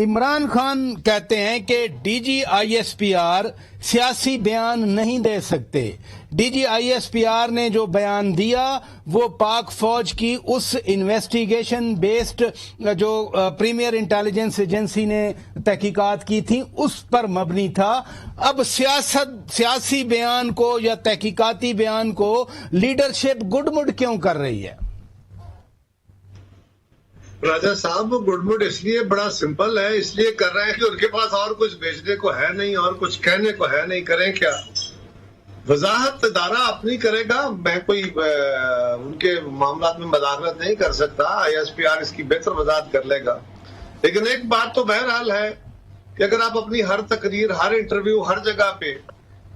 इमरान खान कहते हैं कि DGISPR सियासी बयान नहीं दे सकते। DGISPR ने जो बयान दिया वो पाक फौज की उस इन्वेस्टिगेशन बेस्ड जो प्रीमियर इंटेलिजेंस एजेंसी ने तहकीकात की थी उस पर मबनी था। अब सियासी बयान को या तहकीकाती बयान को लीडरशिप गुडमुड क्यों कर रही है? राजा साहब, वो गुडमुड इसलिए बड़ा सिंपल है, इसलिए कर रहे हैं कि उनके पास और कुछ बेचने को है नहीं और कुछ कहने को है नहीं। करें क्या? वजाहत इदारा अपनी करेगा। मैं कोई उनके मामला में मदाखलत नहीं कर सकता। ISPR इसकी बेहतर वजाहत कर लेगा। लेकिन एक बात तो बहरहाल है कि अगर आप अपनी हर तकरीर, हर इंटरव्यू, हर जगह पे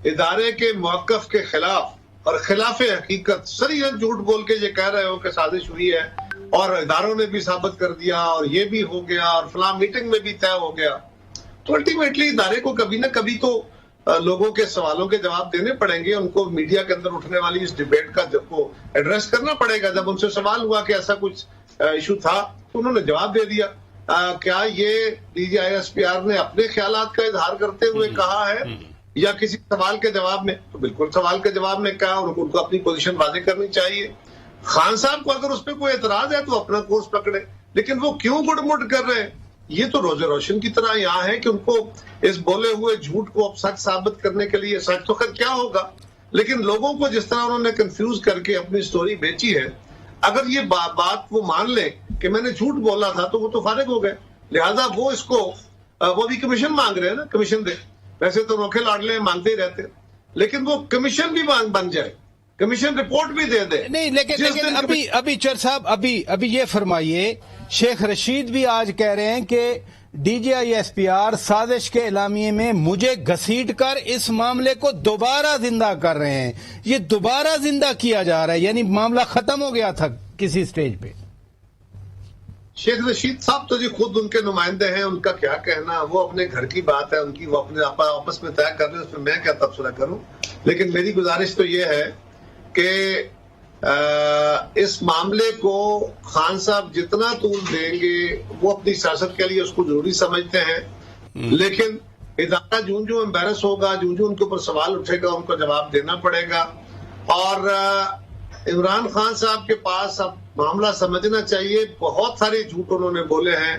इदारे के मौक़िफ़ के खिलाफ और खिलाफ हकीकत सरीहन झूठ बोल के ये कह रहे हो कि साजिश हुई है और इदारों ने भी साबित कर दिया और ये भी हो गया और फलां मीटिंग में भी तय हो गया, तो अल्टीमेटली इदारे को कभी ना कभी तो लोगों के सवालों के जवाब देने पड़ेंगे। उनको मीडिया के अंदर उठने वाली इस डिबेट का जब एड्रेस करना पड़ेगा। जब उनसे सवाल हुआ कि ऐसा कुछ इशू था तो उन्होंने जवाब दे दिया। क्या ये DGISPR ने अपने ख्यालात का इजहार करते हुए कहा है या किसी सवाल के जवाब में? तो बिल्कुल सवाल के जवाब में कहा और उनको अपनी पोजीशन वाज़ेह करनी चाहिए। खान साहब को अगर उस पर कोई एतराज है तो अपना कोर्स पकड़े, लेकिन वो क्यों गुड़मुड़ कर रहे हैं ये तो रोजे रोशन की तरह यहाँ है कि उनको इस बोले हुए झूठ को अब सच साबित करने के लिए, सच तो खैर क्या होगा, लेकिन लोगों को जिस तरह उन्होंने कंफ्यूज करके अपनी स्टोरी बेची है, अगर ये बात वो मान ले कि मैंने झूठ बोला था तो वो तो फारिग हो गए। लिहाजा वो इसको वो भी कमीशन मांग रहे हैं ना, कमीशन दे। वैसे तो नोखे लाडले मांगते ही रहते, लेकिन वो कमीशन भी बन जाए, कमीशन रिपोर्ट भी दे दे। नहीं, लेकिन अभी चर साहब अभी ये फरमाइए, शेख रशीद भी आज कह रहे हैं कि DGISPR साजिश के इलामिये में मुझे घसीट कर इस मामले को दोबारा जिंदा कर रहे हैं। ये दोबारा जिंदा किया जा रहा है, यानी मामला खत्म हो गया था किसी स्टेज पे। शेख रशीद साहब तो जी खुद उनके नुमाइंदे हैं, उनका क्या कहना, वो अपने घर की बात है उनकी, वो अपने आपस में तय कर रहे हैं, उसमें मैं क्या तबसरा करूं। लेकिन मेरी गुजारिश तो ये है कि इस मामले को खान साहब जितना तूल देंगे वो अपनी सियासत के लिए उसको जरूरी समझते हैं, लेकिन इदारा जूं जूं एम्बेरस होगा, जूं जूं उनके ऊपर सवाल उठेगा, उनको जवाब देना पड़ेगा। और इमरान खान साहब के पास अब मामला समझना चाहिए, बहुत सारे झूठ उन्होंने बोले हैं,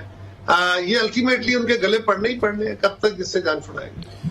ये अल्टीमेटली उनके गले पड़ने ही पड़ने हैं। कब तक इससे जान छुड़ाएंगे?